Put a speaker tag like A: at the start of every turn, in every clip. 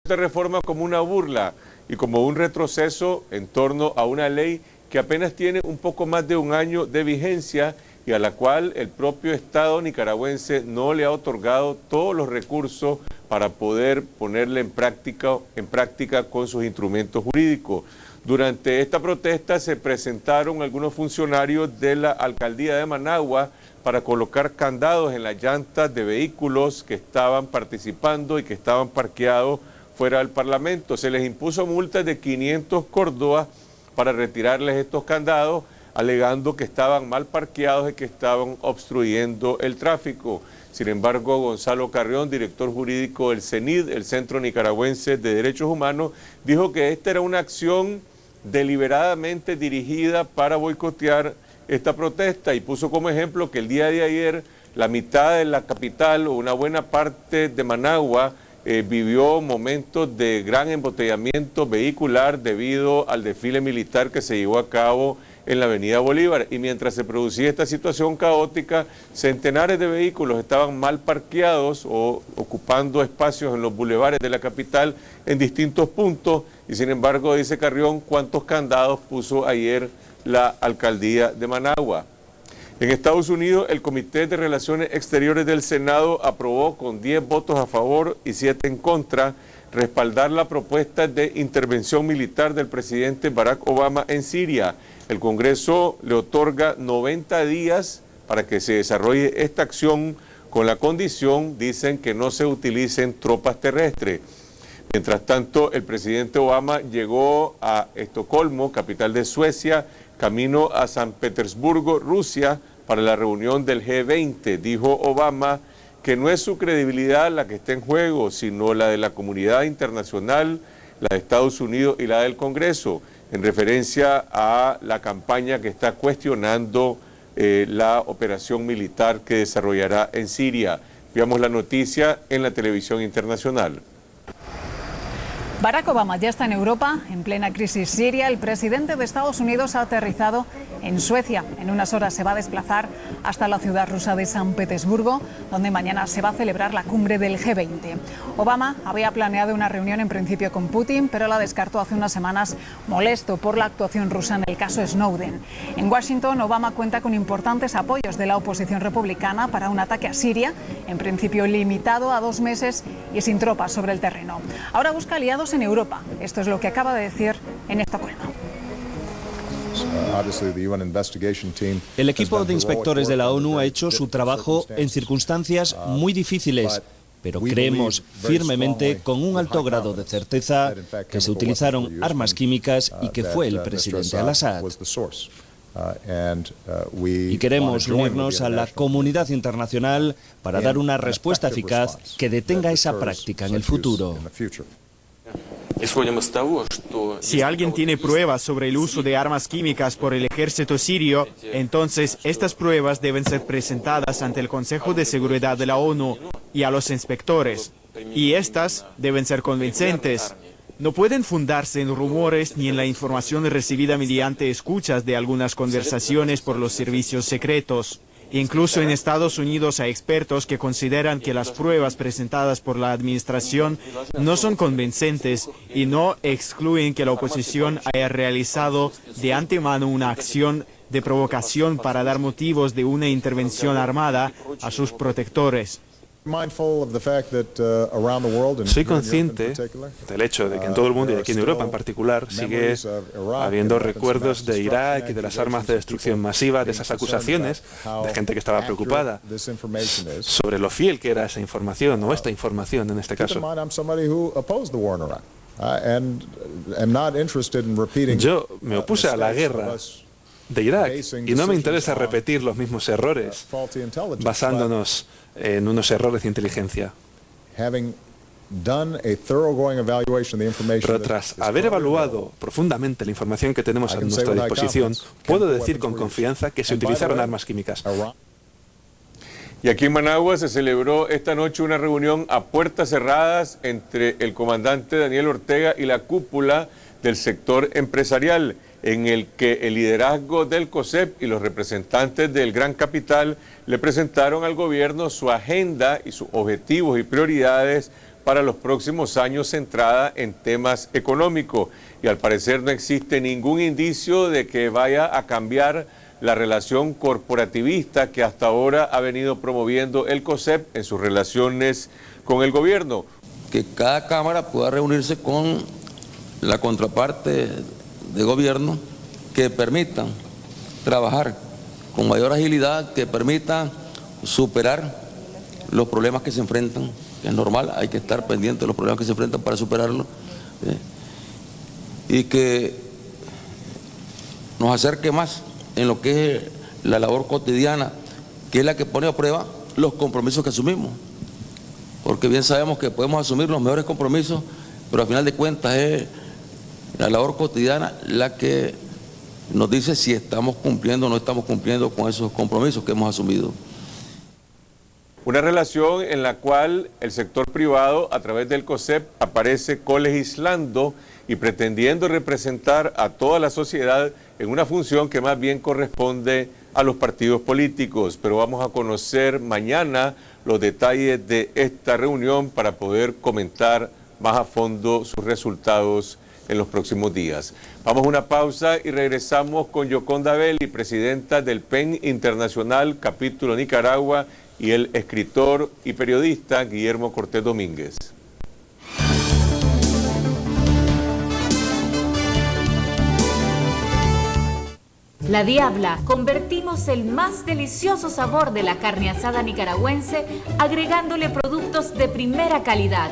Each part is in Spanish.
A: Esta reforma como una burla y como un retroceso en torno a una ley que apenas tiene un poco más de un año de vigencia y a la cual el propio Estado nicaragüense no le ha otorgado todos los recursos para poder ponerla en práctica con sus instrumentos jurídicos. Durante esta protesta se presentaron algunos funcionarios de la alcaldía de Managua para colocar candados en las llantas de vehículos que estaban participando y que estaban parqueados fuera del Parlamento. Se les impuso multas de 500 córdobas para retirarles estos candados, alegando que estaban mal parqueados y que estaban obstruyendo el tráfico. Sin embargo, Gonzalo Carrión, director jurídico del CENID, el Centro Nicaragüense de Derechos Humanos, dijo que esta era una acción deliberadamente dirigida para boicotear esta protesta y puso como ejemplo que el día de ayer la mitad de la capital o una buena parte de Managua vivió momentos de gran embotellamiento vehicular debido al desfile militar que se llevó a cabo en la avenida Bolívar, y mientras se producía esta situación caótica, centenares de vehículos estaban mal parqueados o ocupando espacios en los bulevares de la capital en distintos puntos, y sin embargo, dice Carrión, ¿cuántos candados puso ayer la alcaldía de Managua? En Estados Unidos, el Comité de Relaciones Exteriores del Senado aprobó con 10 votos a favor y 7 en contra respaldar la propuesta de intervención militar del presidente Barack Obama en Siria. El Congreso le otorga 90 días para que se desarrolle esta acción con la condición, dicen, que no se utilicen tropas terrestres. Mientras tanto, el presidente Obama llegó a Estocolmo, capital de Suecia, camino a San Petersburgo, Rusia, para la reunión del G20. Dijo Obama que no es su credibilidad la que está en juego, sino la de la comunidad internacional, la de Estados Unidos y la del Congreso, en referencia a la campaña que está cuestionando la operación militar que desarrollará en Siria. Veamos la noticia en la televisión internacional.
B: Barack Obama ya está en Europa, en plena crisis siria. El presidente de Estados Unidos ha aterrizado en Suecia. En unas horas se va a desplazar hasta la ciudad rusa de San Petersburgo, donde mañana se va a celebrar la cumbre del G20. Obama había planeado una reunión en principio con Putin, pero la descartó hace unas semanas, molesto por la actuación rusa en el caso Snowden. En Washington, Obama cuenta con importantes apoyos de la oposición republicana para un ataque a Siria, en principio limitado a 2 meses y sin tropas sobre el terreno. Ahora busca aliados en Europa. Esto es lo que acaba de decir en Estocolmo.
C: El equipo de inspectores de la ONU ha hecho su trabajo en circunstancias muy difíciles, pero creemos firmemente, con un alto grado de certeza, que se utilizaron armas químicas y que fue el presidente al-Assad. Y queremos unirnos a la comunidad internacional para dar una respuesta eficaz que detenga esa práctica en el futuro.
D: Si alguien tiene pruebas sobre el uso de armas químicas por el ejército sirio, entonces estas pruebas deben ser presentadas ante el Consejo de Seguridad de la ONU y a los inspectores. Y estas deben ser convincentes. No pueden fundarse en rumores ni en la información recibida mediante escuchas de algunas conversaciones por los servicios secretos. Incluso en Estados Unidos hay expertos que consideran que las pruebas presentadas por la administración no son convincentes y no excluyen que la oposición haya realizado de antemano una acción de provocación para dar motivos de una intervención armada a sus protectores.
E: Soy consciente del hecho de que en todo el mundo y aquí en Europa en particular sigue habiendo recuerdos de Irak y de las armas de destrucción masiva, de esas acusaciones de gente que estaba preocupada sobre lo fiel que era esa información o esta información en este caso. Yo me opuse a la guerra de Irak y no me interesa repetir los mismos errores basándonos en unos errores de inteligencia. Pero tras haber evaluado profundamente la información que tenemos a nuestra disposición, puedo decir con confianza que se utilizaron armas químicas.
A: Y aquí en Managua se celebró esta noche una reunión a puertas cerradas entre el comandante Daniel Ortega y la cúpula del sector empresarial, en el que el liderazgo del COSEP y los representantes del Gran Capital le presentaron al gobierno su agenda y sus objetivos y prioridades para los próximos años centrada en temas económicos. Y al parecer no existe ningún indicio de que vaya a cambiar la relación corporativista que hasta ahora ha venido promoviendo el COSEP en sus relaciones con el gobierno.
F: Que cada cámara pueda reunirse con la contraparte de gobierno que permitan trabajar con mayor agilidad, que permitan superar los problemas que se enfrentan, que es normal, hay que estar pendiente de los problemas que se enfrentan para superarlos, y que nos acerque más en lo que es la labor cotidiana, que es la que pone a prueba los compromisos que asumimos. Porque bien sabemos que podemos asumir los mejores compromisos, pero al final de cuentas es la labor cotidiana la que nos dice si estamos cumpliendo o no estamos cumpliendo con esos compromisos que hemos asumido.
A: Una relación en la cual el sector privado, a través del COSEP, aparece colegislando y pretendiendo representar a toda la sociedad en una función que más bien corresponde a los partidos políticos. Pero vamos a conocer mañana los detalles de esta reunión para poder comentar más a fondo sus resultados en los próximos días. Vamos a una pausa y regresamos con Yoconda Belli, presidenta del PEN Internacional, capítulo Nicaragua, y el escritor y periodista Guillermo Cortés Domínguez.
G: La Diabla, convertimos el más delicioso sabor de la carne asada nicaragüense agregándole productos de primera calidad.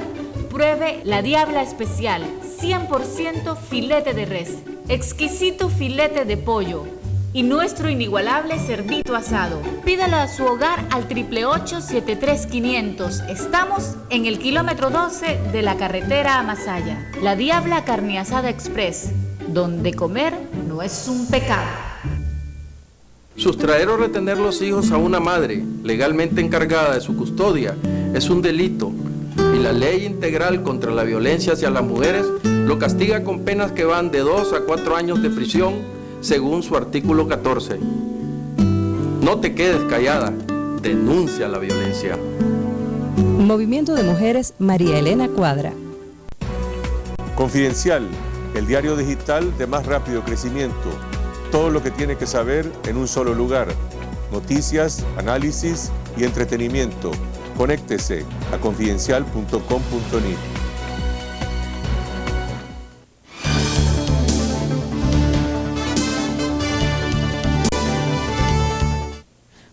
G: Pruebe La Diabla Especial, 100% filete de res, exquisito filete de pollo y nuestro inigualable cerdito asado. Pídalo a su hogar al 888-73500. Estamos en el kilómetro 12 de la carretera a Masaya. La Diabla Carne Asada Express, donde comer no es un pecado.
H: Sustraer o retener los hijos a una madre legalmente encargada de su custodia es un delito y la Ley Integral contra la Violencia hacia las Mujeres lo castiga con penas que van de 2 a 4 años de prisión según su artículo 14. No te quedes callada, denuncia la violencia.
I: Movimiento de Mujeres María Elena Cuadra.
A: Confidencial, el diario digital de más rápido crecimiento. Todo lo que tiene que saber en un solo lugar. Noticias, análisis y entretenimiento. Conéctese a confidencial.com.ni.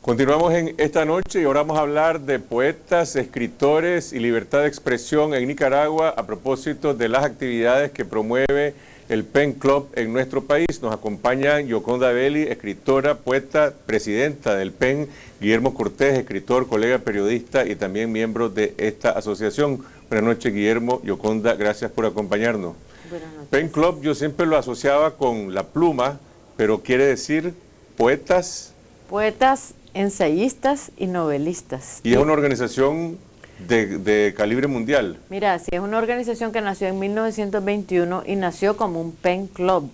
A: Continuamos en esta noche y ahora vamos a hablar de poetas, escritores y libertad de expresión en Nicaragua a propósito de las actividades que promueve el PEN Club en nuestro país. Nos acompaña Yoconda Belli, escritora, poeta, presidenta del PEN, Guillermo Cortés, escritor, colega periodista y también miembro de esta asociación. Buenas noches, Guillermo. Yoconda, gracias por acompañarnos.
J: Buenas noches.
A: PEN Club yo siempre lo asociaba con la pluma, pero quiere decir poetas.
J: Poetas, ensayistas y novelistas.
A: Y es una organización de calibre mundial.
J: Mira, sí, es una organización que nació en 1921 y nació como un pen club,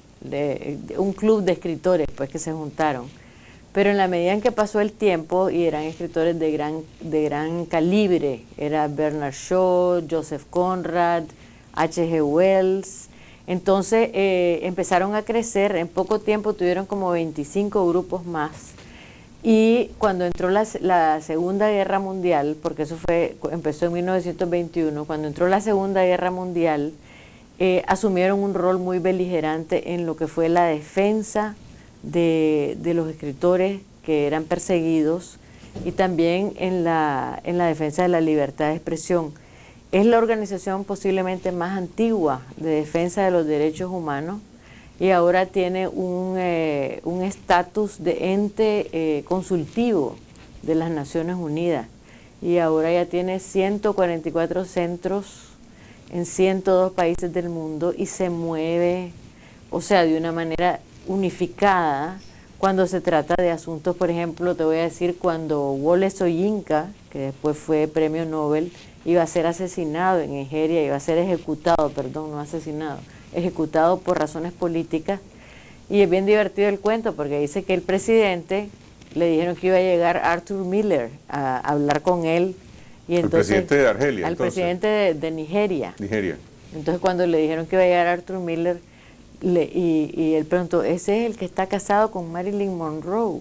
J: un club de escritores pues que se juntaron. Pero en la medida en que pasó el tiempo y eran escritores de gran calibre, era Bernard Shaw, Joseph Conrad, H.G. Wells, entonces empezaron a crecer, en poco tiempo tuvieron como 25 grupos más. Y cuando entró la Segunda Guerra Mundial, porque eso empezó en 1921, cuando entró la Segunda Guerra Mundial, asumieron un rol muy beligerante en lo que fue la defensa de los escritores que eran perseguidos y también en la defensa de la libertad de expresión. Es la organización posiblemente más antigua de defensa de los derechos humanos y ahora tiene un estatus de ente consultivo de las Naciones Unidas y ahora ya tiene 144 centros en 102 países del mundo y se mueve, o sea, de una manera unificada cuando se trata de asuntos. Por ejemplo, te voy a decir, cuando Wole Soyinka, que después fue premio Nobel, iba a ser asesinado en Nigeria, iba a ser ejecutado, perdón, no asesinado, ejecutado por razones políticas. Y es bien divertido el cuento porque dice que el presidente le dijeron que iba a llegar Arthur Miller a hablar con él Y entonces,
A: al presidente de Argelia.
J: Al presidente de Nigeria.
A: Nigeria.
J: Entonces cuando le dijeron que iba a llegar Arthur Miller, y él preguntó, ¿ese es el que está casado con Marilyn Monroe?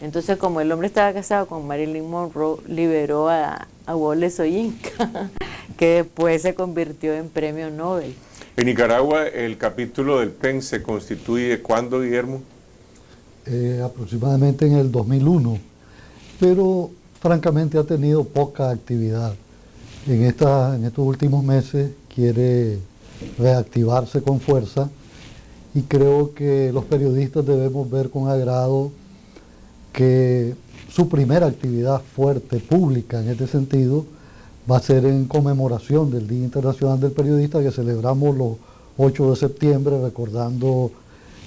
J: Entonces como el hombre estaba casado con Marilyn Monroe, liberó a Wole Soyinka, que después se convirtió en premio Nobel.
A: En Nicaragua, el capítulo del PEN se constituye ¿cuándo, Guillermo?
K: Aproximadamente en el 2001, pero francamente ha tenido poca actividad. En estos últimos meses quiere reactivarse con fuerza y creo que los periodistas debemos ver con agrado que su primera actividad fuerte, pública en este sentido, va a ser en conmemoración del Día Internacional del Periodista que celebramos los 8 de septiembre, recordando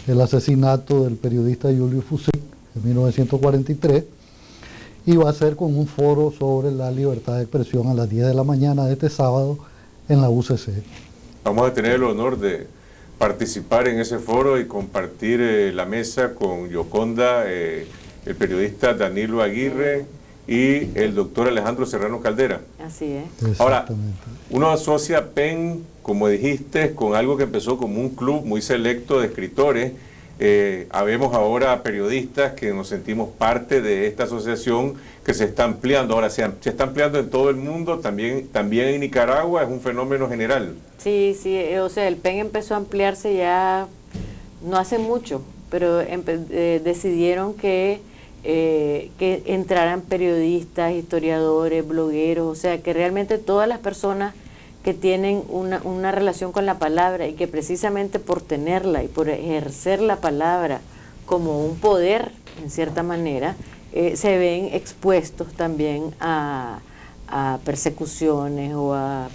K: el asesinato del periodista Julius Fučík en 1943, y va a ser con un foro sobre la libertad de expresión a las 10 de la mañana de este sábado en la UCC.
A: Vamos a tener el honor de participar en ese foro y compartir la mesa con Yoconda, el periodista Danilo Aguirre y el doctor Alejandro Serrano Caldera.
J: Así es.
A: Ahora, uno asocia PEN, como dijiste, con algo que empezó como un club muy selecto de escritores. Habemos ahora periodistas que nos sentimos parte de esta asociación que se está ampliando. Ahora se está ampliando en todo el mundo, también en Nicaragua, es un fenómeno general.
J: Sí, o sea, el PEN empezó a ampliarse ya no hace mucho, pero decidieron que entraran periodistas, historiadores, blogueros, o sea, que realmente todas las personas que tienen una relación con la palabra y que precisamente por tenerla y por ejercer la palabra como un poder, en cierta manera, se ven expuestos también a persecuciones o a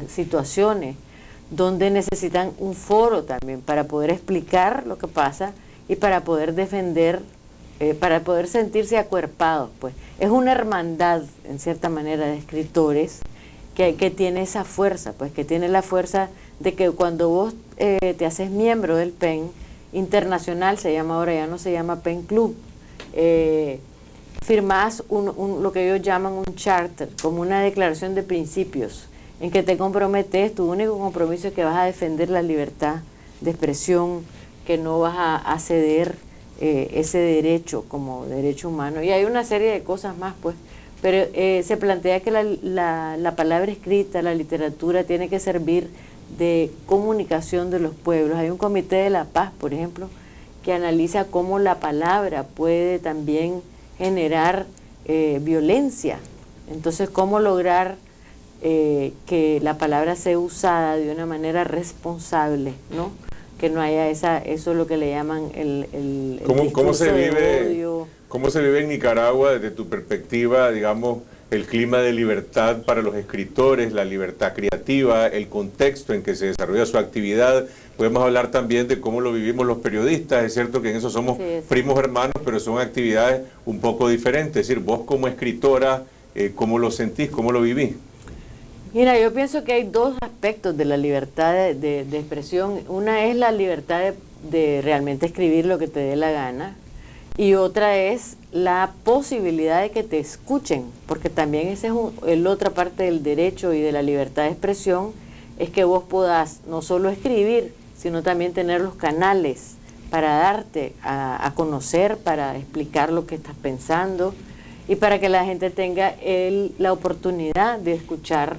J: situaciones donde necesitan un foro también para poder explicar lo que pasa y para poder defender, para poder sentirse acuerpados. Pues es una hermandad, en cierta manera, de escritores que tiene esa fuerza, pues que tiene la fuerza de que cuando vos te haces miembro del PEN internacional, se llama ahora, ya no se llama PEN Club, firmás lo que ellos llaman un charter, como una declaración de principios, en que te comprometes, tu único compromiso es que vas a defender la libertad de expresión, que no vas a ceder ese derecho como derecho humano, y hay una serie de cosas más, pues, pero se plantea que la palabra escrita, la literatura, tiene que servir de comunicación de los pueblos. Hay un comité de la paz, por ejemplo, que analiza cómo la palabra puede también generar violencia. Entonces, cómo lograr que la palabra sea usada de una manera responsable, ¿no? Que no haya eso es lo que le llaman el discurso de odio.
A: ¿Cómo se vive en Nicaragua desde tu perspectiva, digamos, el clima de libertad para los escritores, la libertad creativa, el contexto en que se desarrolla su actividad? Podemos hablar también de cómo lo vivimos los periodistas. Es cierto que en eso somos primos hermanos, pero son actividades un poco diferentes. Es decir, vos como escritora, ¿cómo lo sentís, cómo lo vivís?
J: Mira, yo pienso que hay dos aspectos de la libertad de expresión. Una es la libertad de realmente escribir lo que te dé la gana, y otra es la posibilidad de que te escuchen, porque también esa es la otra parte del derecho y de la libertad de expresión, es que vos podás no solo escribir, sino también tener los canales para darte a conocer, para explicar lo que estás pensando y para que la gente tenga la oportunidad de escuchar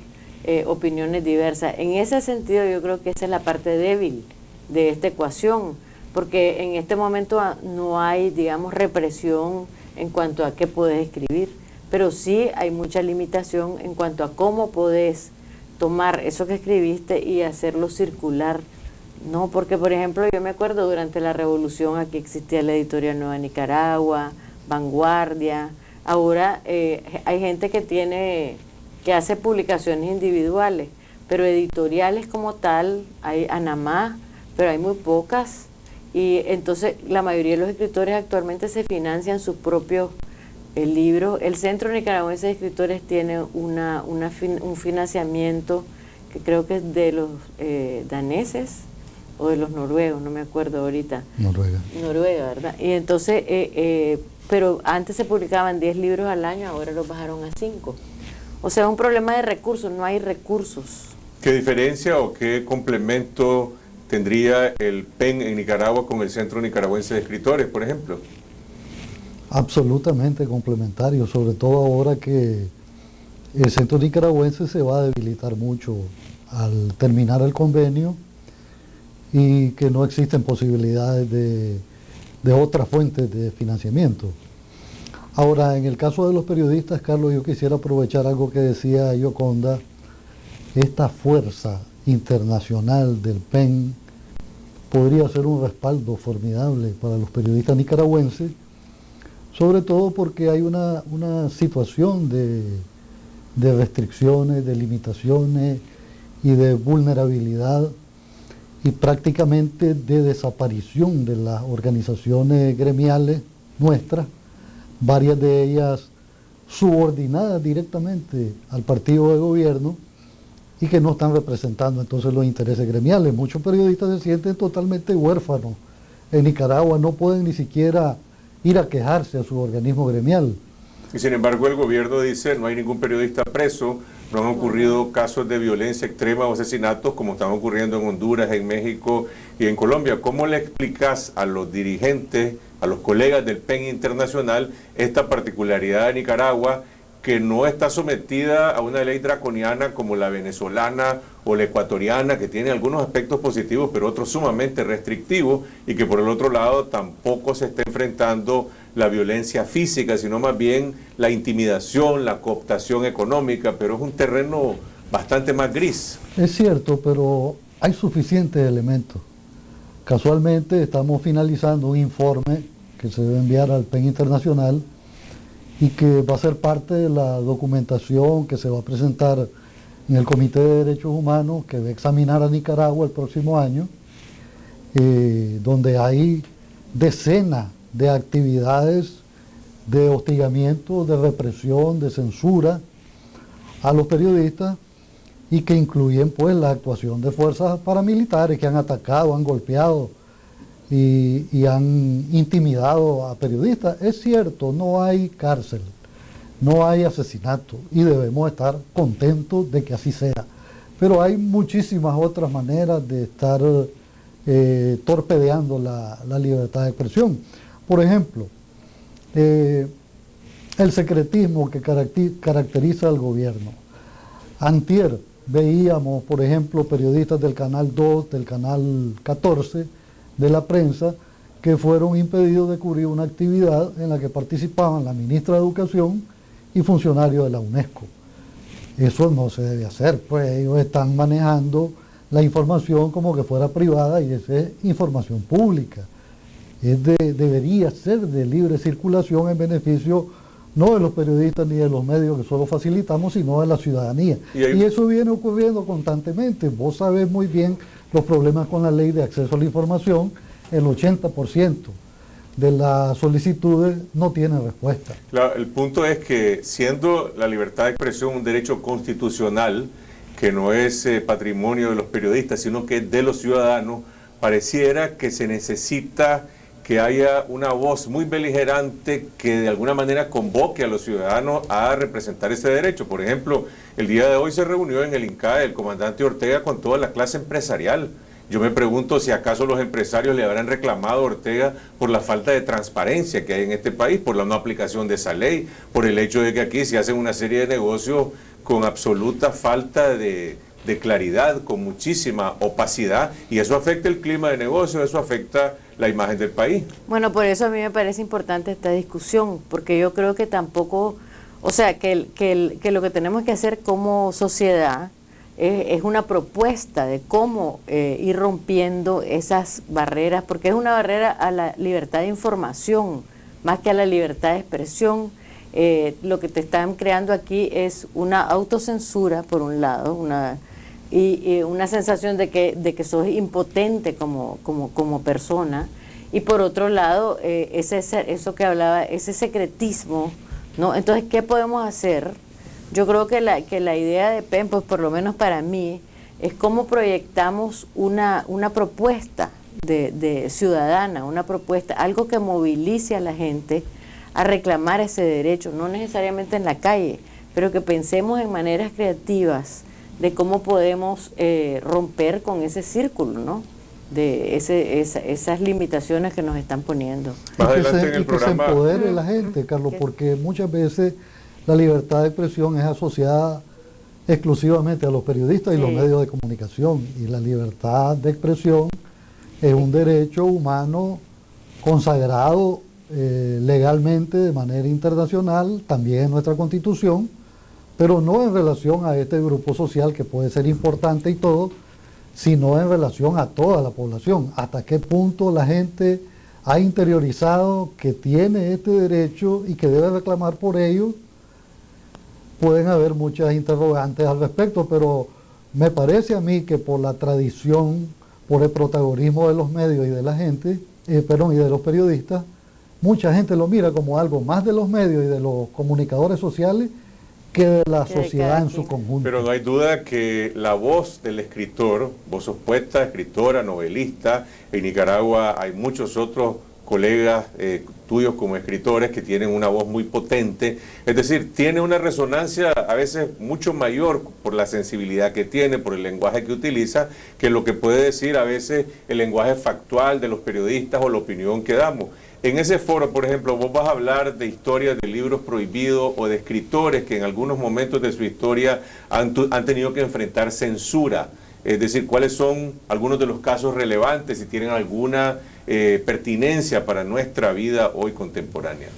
J: opiniones diversas. En ese sentido yo creo que esa es la parte débil de esta ecuación, porque en este momento no hay, digamos, represión en cuanto a qué podés escribir, pero sí hay mucha limitación en cuanto a cómo podés tomar eso que escribiste y hacerlo circular, ¿no? Porque, por ejemplo, yo me acuerdo durante la Revolución aquí existía la Editorial Nueva Nicaragua, Vanguardia. Ahora hay gente que hace publicaciones individuales, pero editoriales como tal, hay Anamá, pero hay muy pocas. Y entonces la mayoría de los escritores actualmente se financian sus propios libros. El Centro Nicaragüense de Escritores tiene un financiamiento que creo que es de los daneses o de los noruegos, no me acuerdo ahorita. Noruega, ¿verdad? Y entonces pero antes se publicaban 10 libros al año, ahora los bajaron a 5. O sea, es un problema de recursos, no hay recursos.
A: ¿Qué diferencia o qué complemento tendría el PEN en Nicaragua con el Centro Nicaragüense de Escritores, por ejemplo?
K: Absolutamente complementario, sobre todo ahora que el Centro Nicaragüense se va a debilitar mucho al terminar el convenio y que no existen posibilidades de otras fuentes de financiamiento. Ahora, en el caso de los periodistas, Carlos, yo quisiera aprovechar algo que decía Yoconda. Esta fuerza internacional del PEN podría ser un respaldo formidable para los periodistas nicaragüenses, sobre todo porque hay una situación de restricciones, de limitaciones y de vulnerabilidad y prácticamente de desaparición de las organizaciones gremiales nuestras, varias de ellas subordinadas directamente al partido de gobierno y que no están representando entonces los intereses gremiales. Muchos periodistas se sienten totalmente huérfanos. En Nicaragua no pueden ni siquiera ir a quejarse a su organismo gremial.
A: Y sin embargo el gobierno dice no hay ningún periodista preso, no han ocurrido casos de violencia extrema o asesinatos como están ocurriendo en Honduras, en México y en Colombia. ¿Cómo le explicas a los dirigentes, a los colegas del PEN Internacional, esta particularidad de Nicaragua que no está sometida a una ley draconiana como la venezolana o la ecuatoriana, que tiene algunos aspectos positivos pero otros sumamente restrictivos, y que por el otro lado tampoco se está enfrentando la violencia física, sino más bien la intimidación, la cooptación económica, pero es un terreno bastante más gris?
K: Es cierto, pero hay suficientes elementos. Casualmente estamos finalizando un informe que se debe enviar al PEN Internacional y que va a ser parte de la documentación que se va a presentar en el Comité de Derechos Humanos que va a examinar a Nicaragua el próximo año, donde hay decenas de actividades de hostigamiento, de represión, de censura a los periodistas y que incluyen pues la actuación de fuerzas paramilitares que han atacado, han golpeado y han intimidado a periodistas. Es cierto, no hay cárcel, no hay asesinato y debemos estar contentos de que así sea. Pero hay muchísimas otras maneras de estar torpedeando la libertad de expresión. Por ejemplo, el secretismo que caracteriza al gobierno. Antier veíamos, por ejemplo, periodistas del Canal 2, del Canal 14, de la prensa, que fueron impedidos de cubrir una actividad en la que participaban la ministra de Educación y funcionarios de la UNESCO. Eso no se debe hacer, pues ellos están manejando la información como que fuera privada y esa es información pública. Debería ser de libre circulación en beneficio no de los periodistas ni de los medios que solo facilitamos, sino de la ciudadanía. Y eso viene ocurriendo constantemente. Vos sabés muy bien los problemas con la ley de acceso a la información. El 80% de las solicitudes no tienen respuesta.
A: Claro, el punto es que siendo la libertad de expresión un derecho constitucional, que no es patrimonio de los periodistas, sino que es de los ciudadanos, pareciera que se necesita que haya una voz muy beligerante que de alguna manera convoque a los ciudadanos a representar ese derecho. Por ejemplo, el día de hoy se reunió en el INCAE el comandante Ortega con toda la clase empresarial. Yo me pregunto si acaso los empresarios le habrán reclamado a Ortega por la falta de transparencia que hay en este país, por la no aplicación de esa ley, por el hecho de que aquí se hacen una serie de negocios con absoluta falta de claridad, con muchísima opacidad, y eso afecta el clima de negocio, eso afecta la imagen del país.
J: Bueno, por eso a mí me parece importante esta discusión, porque yo creo que tampoco, o sea, que lo que tenemos que hacer como sociedad es una propuesta de cómo ir rompiendo esas barreras, porque es una barrera a la libertad de información, más que a la libertad de expresión. Lo que te están creando aquí es una autocensura, por un lado, una sensación de que sos impotente como persona, y por otro lado, eso que hablaba, ese secretismo, ¿no? Entonces, ¿qué podemos hacer? Yo creo que la idea de PEN, pues por lo menos para mí, es cómo proyectamos una propuesta de ciudadana, una propuesta, algo que movilice a la gente a reclamar ese derecho, no necesariamente en la calle, pero que pensemos en maneras creativas de cómo podemos romper con ese círculo, ¿no? De esas limitaciones que nos están poniendo.
A: Más adelante en el programa...
K: Que se empodere la gente, Carlos, porque muchas veces la libertad de expresión es asociada exclusivamente a los periodistas y los medios de comunicación, y la libertad de expresión es un derecho humano consagrado legalmente de manera internacional, también en nuestra Constitución, pero no en relación a este grupo social que puede ser importante y todo, sino en relación a toda la población. Hasta qué punto la gente ha interiorizado que tiene este derecho y que debe reclamar por ello. Pueden haber muchas interrogantes al respecto, pero me parece a mí que por la tradición, por el protagonismo de los medios y de la gente, y de los periodistas, mucha gente lo mira como algo más de los medios y de los comunicadores sociales que de la sociedad en su conjunto.
A: Pero no hay duda que la voz del escritor, vos sos poeta, escritora, novelista, en Nicaragua hay muchos otros colegas tuyos como escritores que tienen una voz muy potente, es decir, tiene una resonancia a veces mucho mayor por la sensibilidad que tiene, por el lenguaje que utiliza, que lo que puede decir a veces el lenguaje factual de los periodistas o la opinión que damos. En ese foro, por ejemplo, vos vas a hablar de historias de libros prohibidos o de escritores que en algunos momentos de su historia han tenido que enfrentar censura. Es decir, cuáles son algunos de los casos relevantes, si tienen alguna pertinencia para nuestra vida hoy contemporánea.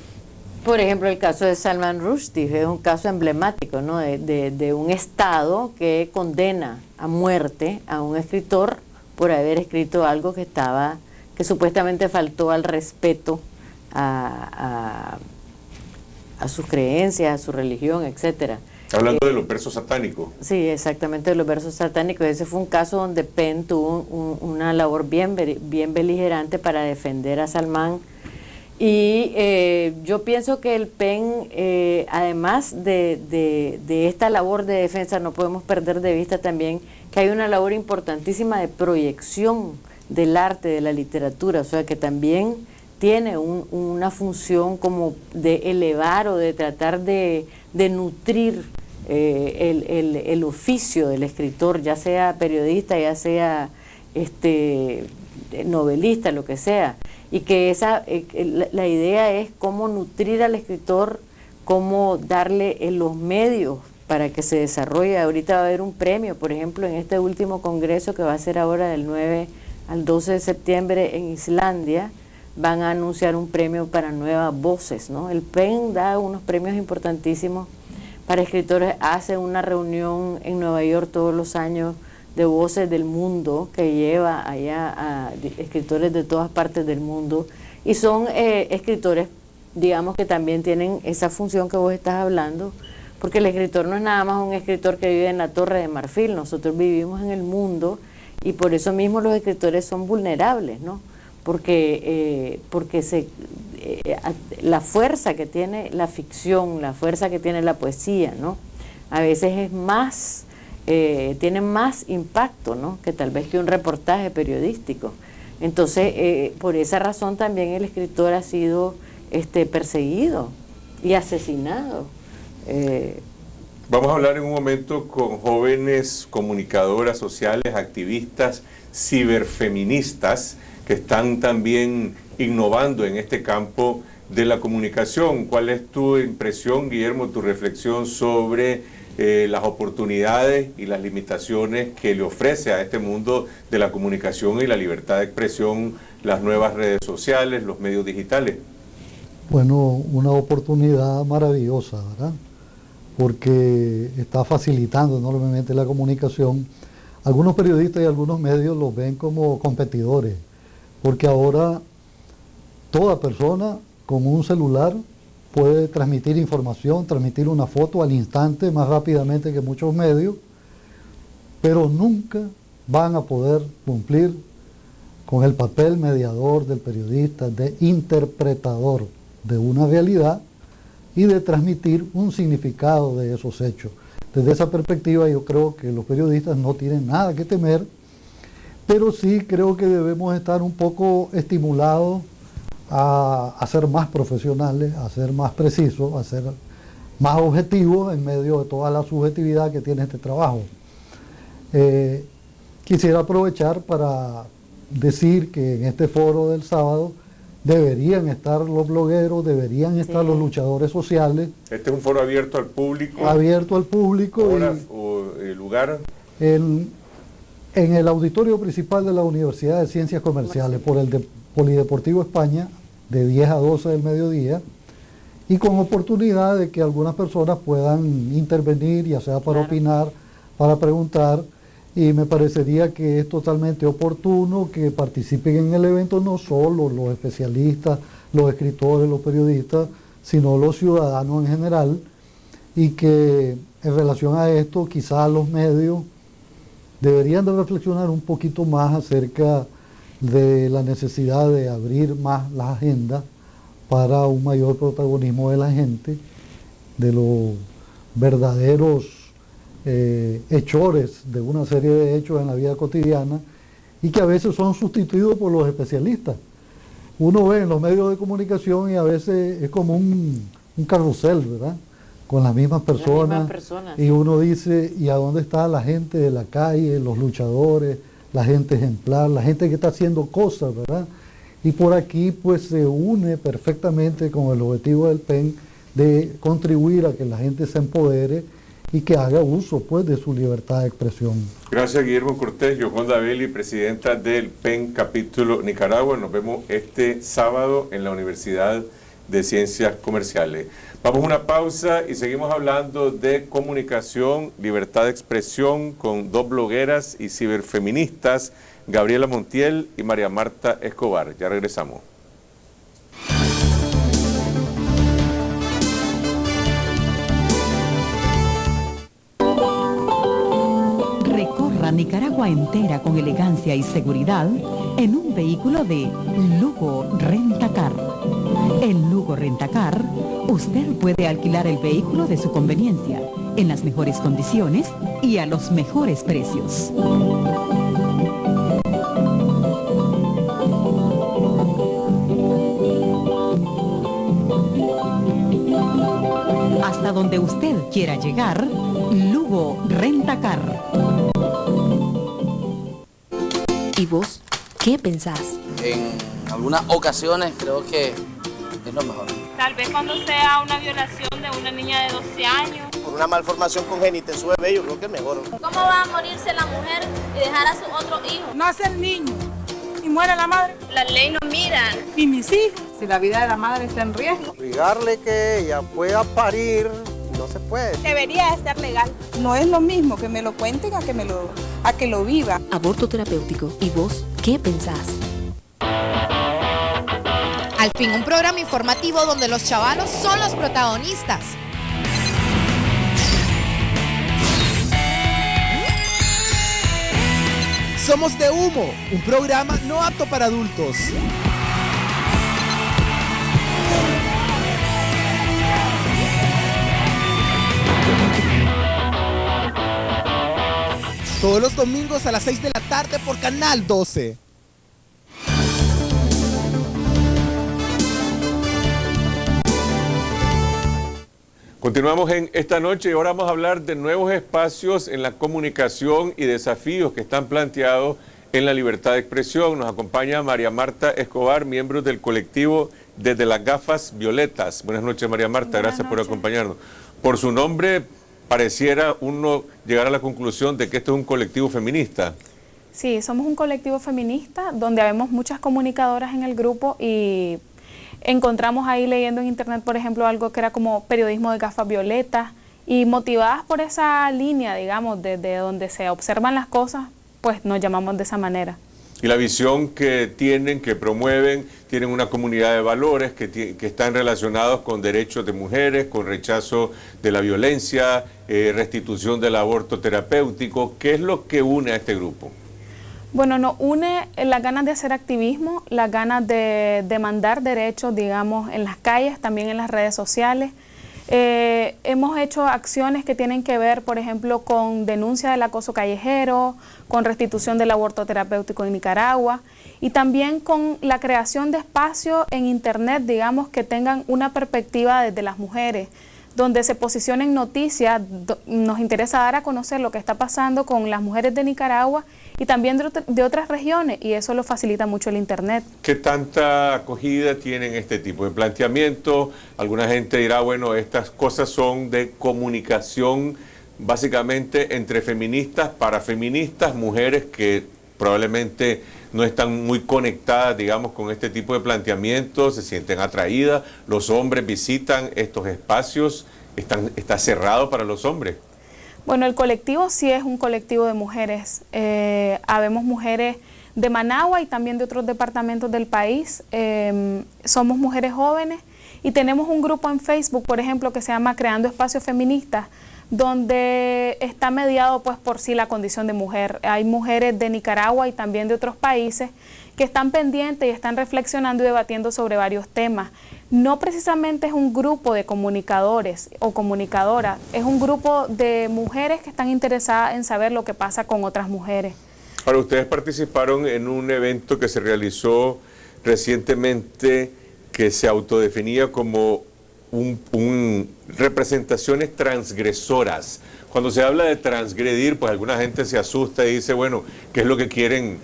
J: Por ejemplo, el caso de Salman Rushdie es un caso emblemático, ¿no? de un Estado que condena a muerte a un escritor por haber escrito algo que supuestamente faltó al respeto a sus creencias, a su religión, etcétera.
A: Hablando de los versos satánicos.
J: Sí, exactamente, de los versos satánicos. Ese fue un caso donde Penn tuvo una labor bien beligerante para defender a Salman. Y yo pienso que el Penn, además de esta labor de defensa, no podemos perder de vista también que hay una labor importantísima de proyección del arte, de la literatura, o sea que también tiene una función como de elevar o de tratar de nutrir el oficio del escritor, ya sea periodista, ya sea novelista, lo que sea, y que la idea es cómo nutrir al escritor, cómo darle los medios para que se desarrolle. Ahorita va a haber un premio, por ejemplo, en este último congreso que va a ser ahora del 9 al 12 de septiembre en Islandia, van a anunciar un premio para nuevas voces, ¿no? El PEN da unos premios importantísimos para escritores, hace una reunión en Nueva York todos los años de voces del mundo que lleva allá a escritores de todas partes del mundo, y son escritores, digamos, que también tienen esa función que vos estás hablando, porque el escritor no es nada más un escritor que vive en la Torre de Marfil, nosotros vivimos en el mundo y por eso mismo los escritores son vulnerables, ¿no? Porque la fuerza que tiene la ficción, la fuerza que tiene la poesía, ¿no? A veces es más, tiene más impacto, ¿no? Que tal vez que un reportaje periodístico. Entonces, por esa razón también el escritor ha sido perseguido y asesinado.
A: Vamos a hablar en un momento con jóvenes comunicadoras sociales, activistas, ciberfeministas, que están también innovando en este campo de la comunicación. ¿Cuál es tu impresión, Guillermo, tu reflexión sobre las oportunidades y las limitaciones que le ofrece a este mundo de la comunicación y la libertad de expresión las nuevas redes sociales, los medios digitales?
K: Bueno, una oportunidad maravillosa, ¿verdad? Porque está facilitando enormemente la comunicación. Algunos periodistas y algunos medios los ven como competidores, porque ahora toda persona con un celular puede transmitir información, transmitir una foto al instante, más rápidamente que muchos medios, pero nunca van a poder cumplir con el papel mediador del periodista, de interpretador de una realidad y de transmitir un significado de esos hechos. Desde esa perspectiva yo creo que los periodistas no tienen nada que temer, pero sí creo que debemos estar un poco estimulados a ser más profesionales, a ser más precisos, a ser más objetivos en medio de toda la subjetividad que tiene este trabajo. Quisiera aprovechar para decir que en este foro del sábado deberían estar los blogueros, deberían estar los luchadores sociales.
A: Este es un foro abierto al público.
K: Abierto al público.
A: ¿Hora o lugar?
K: En el auditorio principal de la Universidad de Ciencias Comerciales, por el Polideportivo España, de 10 a 12 del mediodía, y con oportunidad de que algunas personas puedan intervenir, ya sea para opinar, para preguntar, y me parecería que es totalmente oportuno que participen en el evento no solo los especialistas, los escritores, los periodistas, sino los ciudadanos en general, y que en relación a esto quizás los medios deberían de reflexionar un poquito más acerca de la necesidad de abrir más las agendas para un mayor protagonismo de la gente, de los verdaderos hechores de una serie de hechos en la vida cotidiana, y que a veces son sustituidos por los especialistas. Uno ve en los medios de comunicación y a veces es como un carrusel, ¿verdad?, con las mismas personas, y uno dice, ¿y a dónde está la gente de la calle, los luchadores, la gente ejemplar, la gente que está haciendo cosas, ¿verdad? Y por aquí pues se une perfectamente con el objetivo del PEN de contribuir a que la gente se empodere y que haga uso pues de su libertad de expresión.
A: Gracias, Guillermo Cortés. Yoconda Belli, presidenta del PEN Capítulo Nicaragua. Nos vemos este sábado en la Universidad de Ciencias Comerciales. Vamos a una pausa y seguimos hablando de comunicación, libertad de expresión con dos blogueras y ciberfeministas, Gabriela Montiel y María Marta Escobar. Ya regresamos.
L: Recorra Nicaragua entera con elegancia y seguridad en un vehículo de Lugo Rentacar. En Lugo Rentacar, usted puede alquilar el vehículo de su conveniencia, en las mejores condiciones y a los mejores precios. Hasta donde usted quiera llegar, Lugo Rentacar.
M: ¿Y vos qué pensás?
N: En algunas ocasiones creo que es lo mejor.
O: Tal vez cuando sea una violación de una niña de 12 años.
P: Por una malformación congénita en su bebé, yo creo que es mejor.
Q: ¿Cómo va a morirse la mujer y dejar a su otro hijo?
R: Nace el niño y muere la madre.
Q: La ley no mira.
R: ¿Y mis hijos? Si la vida de la madre está en riesgo.
P: Obligarle que ella pueda parir, no se puede.
R: Debería de ser legal. No es lo mismo que me lo cuenten a que lo viva.
M: Aborto terapéutico. ¿Y vos qué pensás?
S: Al fin, un programa informativo donde los chavalos son los protagonistas.
T: Somos de Humo, un programa no apto para adultos. Todos los domingos a las 6 de la tarde por Canal 12.
A: Continuamos en esta noche y ahora vamos a hablar de nuevos espacios en la comunicación y desafíos que están planteados en la libertad de expresión. Nos acompaña María Marta Escobar, miembro del colectivo Desde las Gafas Violetas. Buenas noches, María Marta, gracias por acompañarnos. Por su nombre pareciera uno llegar a la conclusión de que este es un colectivo feminista.
U: Sí, somos un colectivo feminista donde habemos muchas comunicadoras en el grupo y encontramos ahí leyendo en internet, por ejemplo, algo que era como periodismo de gafas violetas, y motivadas por esa línea, digamos, desde donde se observan las cosas, pues nos llamamos de esa manera.
A: Y la visión que tienen, que promueven, tienen una comunidad de valores que están relacionados con derechos de mujeres, con rechazo de la violencia, restitución del aborto terapéutico. ¿Qué es lo que une a este grupo?
U: Bueno, nos une las ganas de hacer activismo, las ganas de demandar derechos, digamos, en las calles, también en las redes sociales. Hemos hecho acciones que tienen que ver, por ejemplo, con denuncia del acoso callejero, con restitución del aborto terapéutico en Nicaragua y también con la creación de espacios en Internet, digamos, que tengan una perspectiva desde las mujeres, donde se posicionen noticias. Nos interesa dar a conocer lo que está pasando con las mujeres de Nicaragua y también de otras regiones, y eso lo facilita mucho el Internet.
A: ¿Qué tanta acogida tienen este tipo de planteamientos? Alguna gente dirá, bueno, estas cosas son de comunicación básicamente entre feministas, para feministas, mujeres que probablemente no están muy conectadas, digamos, con este tipo de planteamientos, se sienten atraídas, los hombres visitan estos espacios, está cerrado para los hombres.
U: Bueno, el colectivo sí es un colectivo de mujeres. Habemos mujeres de Managua y también de otros departamentos del país. Somos mujeres jóvenes y tenemos un grupo en Facebook, por ejemplo, que se llama Creando Espacios Feministas, donde está mediado pues por sí la condición de mujer. Hay mujeres de Nicaragua y también de otros países que están pendientes y están reflexionando y debatiendo sobre varios temas. No precisamente es un grupo de comunicadores o comunicadoras, es un grupo de mujeres que están interesadas en saber lo que pasa con otras mujeres.
A: Ahora, ustedes participaron en un evento que se realizó recientemente que se autodefinía como representaciones transgresoras. Cuando se habla de transgredir, pues alguna gente se asusta y dice, bueno, ¿qué es lo que quieren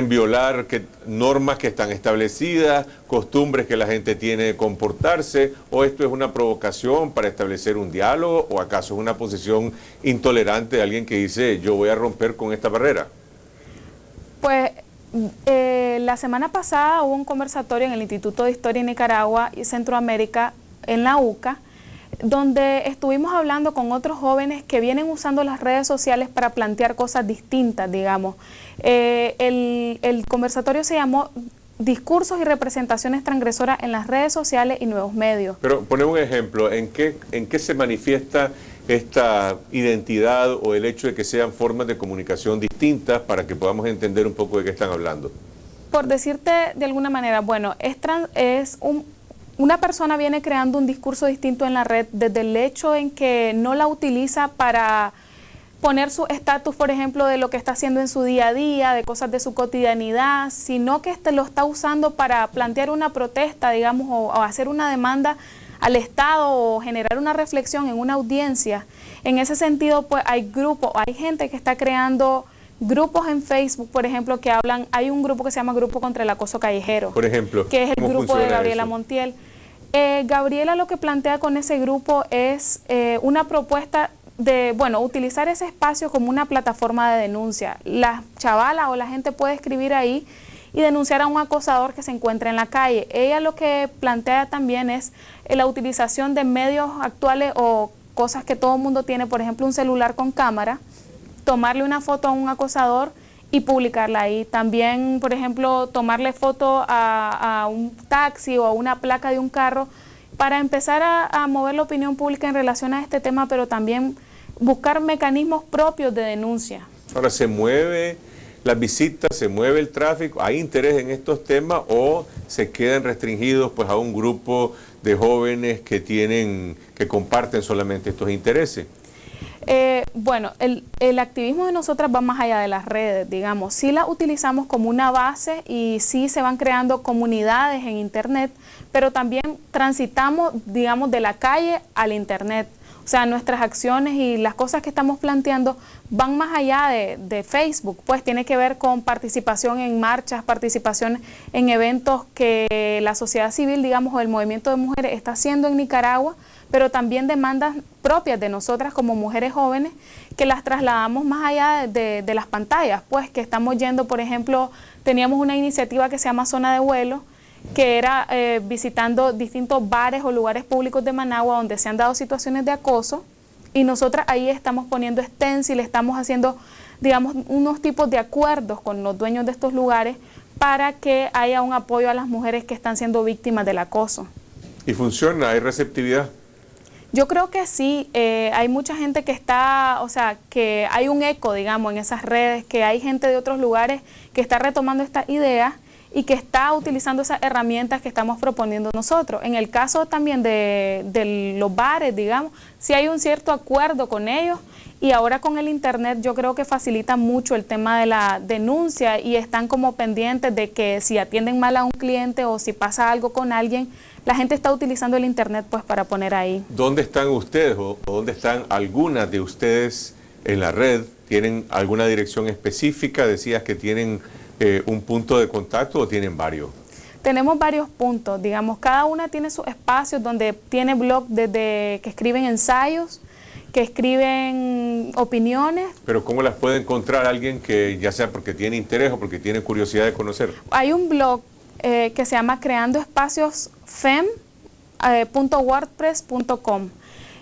A: violar? ¿Qué normas que están establecidas, costumbres que la gente tiene de comportarse? ¿O esto es una provocación para establecer un diálogo? ¿O acaso es una posición intolerante de alguien que dice, yo voy a romper con esta barrera?
U: Pues la semana pasada hubo un conversatorio en el Instituto de Historia en Nicaragua y Centroamérica, en la UCA, donde estuvimos hablando con otros jóvenes que vienen usando las redes sociales para plantear cosas distintas, digamos. El conversatorio se llamó Discursos y representaciones transgresoras en las redes sociales y nuevos medios.
A: Pero ponemos un ejemplo, ¿en qué se manifiesta esta identidad o el hecho de que sean formas de comunicación distintas para que podamos entender un poco de qué están hablando?
U: Por decirte de alguna manera, bueno, una persona viene creando un discurso distinto en la red desde el hecho en que no la utiliza para poner su estatus, por ejemplo, de lo que está haciendo en su día a día, de cosas de su cotidianidad, sino que lo está usando para plantear una protesta, digamos, o hacer una demanda al Estado o generar una reflexión en una audiencia. En ese sentido, pues hay grupos, hay gente que está creando grupos en Facebook, por ejemplo, que hablan, hay un grupo que se llama Grupo contra el Acoso Callejero,
A: por ejemplo,
U: que es el grupo de Gabriela Montiel. Gabriela lo que plantea con ese grupo es una propuesta de, bueno, utilizar ese espacio como una plataforma de denuncia. La chavala o la gente puede escribir ahí y denunciar a un acosador que se encuentra en la calle. Ella lo que plantea también es la utilización de medios actuales o cosas que todo el mundo tiene, por ejemplo, un celular con cámara, tomarle una foto a un acosador y publicarla ahí. También, por ejemplo, tomarle foto a un taxi o a una placa de un carro para empezar a mover la opinión pública en relación a este tema, pero también buscar mecanismos propios de denuncia.
A: Ahora, ¿se mueve las visitas, se mueve el tráfico? ¿Hay interés en estos temas o se quedan restringidos pues a un grupo de jóvenes que comparten solamente estos intereses?
U: Bueno, el activismo de nosotras va más allá de las redes, digamos. Sí la utilizamos como una base y sí se van creando comunidades en Internet, pero también transitamos, digamos, de la calle al Internet. O sea, nuestras acciones y las cosas que estamos planteando van más allá de Facebook, pues tiene que ver con participación en marchas, participación en eventos que la sociedad civil, digamos, o el movimiento de mujeres está haciendo en Nicaragua, pero también demandas propias de nosotras como mujeres jóvenes que las trasladamos más allá de las pantallas, pues que estamos yendo, por ejemplo, teníamos una iniciativa que se llama Zona de Vuelo, que era visitando distintos bares o lugares públicos de Managua donde se han dado situaciones de acoso, y nosotras ahí estamos poniendo stencil, estamos haciendo, digamos, unos tipos de acuerdos con los dueños de estos lugares para que haya un apoyo a las mujeres que están siendo víctimas del acoso.
A: ¿Y funciona? ¿Hay receptividad?
U: Yo creo que sí, hay mucha gente que está, o sea, que hay un eco, digamos, en esas redes, que hay gente de otros lugares que está retomando estas ideas y que está utilizando esas herramientas que estamos proponiendo nosotros. En el caso también de los bares, digamos, sí hay un cierto acuerdo con ellos, y ahora con el internet yo creo que facilita mucho el tema de la denuncia, y están como pendientes de que si atienden mal a un cliente o si pasa algo con alguien, la gente está utilizando el internet pues para poner ahí.
A: ¿Dónde están ustedes o dónde están algunas de ustedes en la red? ¿Tienen alguna dirección específica? Decías que tienen un punto de contacto, ¿o tienen varios?
U: Tenemos varios puntos, digamos, cada una tiene sus espacios donde tiene blog desde que escriben ensayos, que escriben opiniones.
A: Pero ¿cómo las puede encontrar alguien que ya sea porque tiene interés o porque tiene curiosidad de conocer?
U: Hay un blog que se llama creandoespaciosfem.wordpress.com.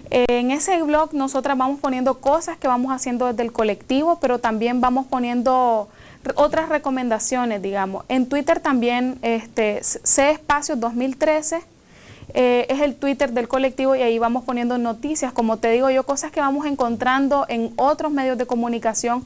U: En ese blog nosotras vamos poniendo cosas que vamos haciendo desde el colectivo, pero también vamos poniendo otras recomendaciones, digamos. En Twitter también, C-Espacios 2013 es el Twitter del colectivo, y ahí vamos poniendo noticias, como te digo yo, cosas que vamos encontrando en otros medios de comunicación.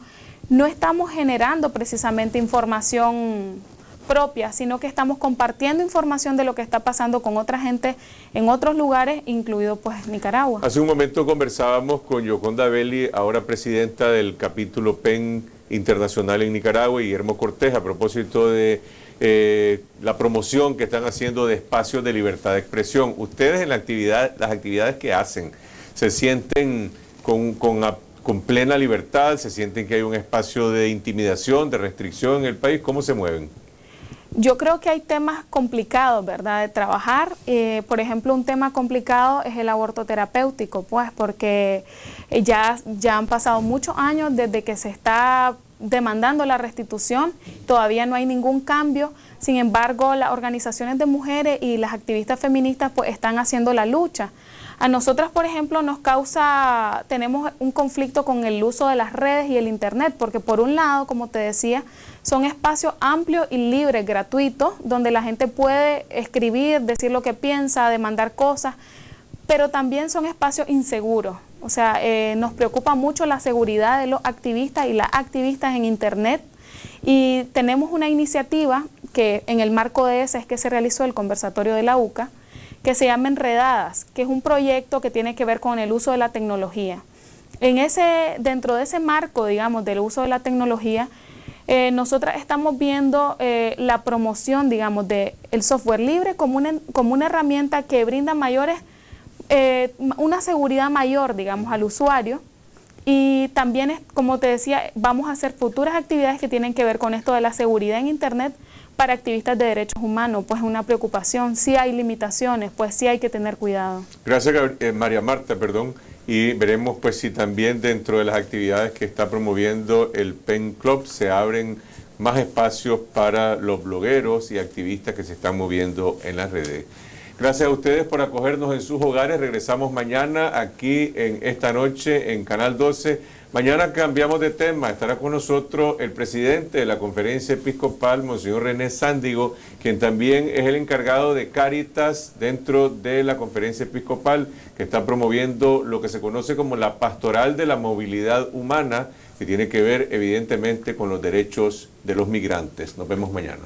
U: No estamos generando precisamente información propia, sino que estamos compartiendo información de lo que está pasando con otra gente en otros lugares, incluido pues Nicaragua. Hace un momento conversábamos con Yoconda Belli, ahora presidenta del capítulo PEN Internacional en Nicaragua, y Guillermo Cortés, a propósito de la promoción que están haciendo de espacios de libertad de expresión. Ustedes en las actividades que hacen, ¿se sienten con plena libertad? ¿Se sienten que hay un espacio de intimidación, de restricción en el país? ¿Cómo se mueven? Yo creo que hay temas complicados, ¿verdad?, de trabajar. Por ejemplo, un tema complicado es el aborto terapéutico, pues, porque ya han pasado muchos años desde que se está demandando la restitución, todavía no hay ningún cambio. Sin embargo, las organizaciones de mujeres y las activistas feministas pues están haciendo la lucha. A nosotras, por ejemplo, tenemos un conflicto con el uso de las redes y el internet, porque por un lado, como te decía, son espacios amplios y libres, gratuitos, donde la gente puede escribir, decir lo que piensa, demandar cosas, pero también son espacios inseguros. O sea, nos preocupa mucho la seguridad de los activistas y las activistas en internet, y tenemos una iniciativa que en el marco de esa es que se realizó el conversatorio de la UCA, que se llama Enredadas, que es un proyecto que tiene que ver con el uso de la tecnología. Dentro de ese marco, digamos, del uso de la tecnología, nosotras estamos viendo la promoción, digamos, del software libre como una herramienta que brinda una seguridad mayor, digamos, al usuario. Y también, como te decía, vamos a hacer futuras actividades que tienen que ver con esto de la seguridad en internet para activistas de derechos humanos. Pues es una preocupación, sí hay limitaciones, pues sí hay que tener cuidado. Gracias, María Marta, y veremos pues si también dentro de las actividades que está promoviendo el PEN Club se abren más espacios para los blogueros y activistas que se están moviendo en las redes. Gracias a ustedes por acogernos en sus hogares. Regresamos mañana aquí en Esta Noche en Canal 12. Mañana cambiamos de tema. Estará con nosotros el presidente de la Conferencia Episcopal, Monseñor René Sándigo, quien también es el encargado de Cáritas dentro de la Conferencia Episcopal, que está promoviendo lo que se conoce como la Pastoral de la Movilidad Humana, que tiene que ver evidentemente con los derechos de los migrantes. Nos vemos mañana.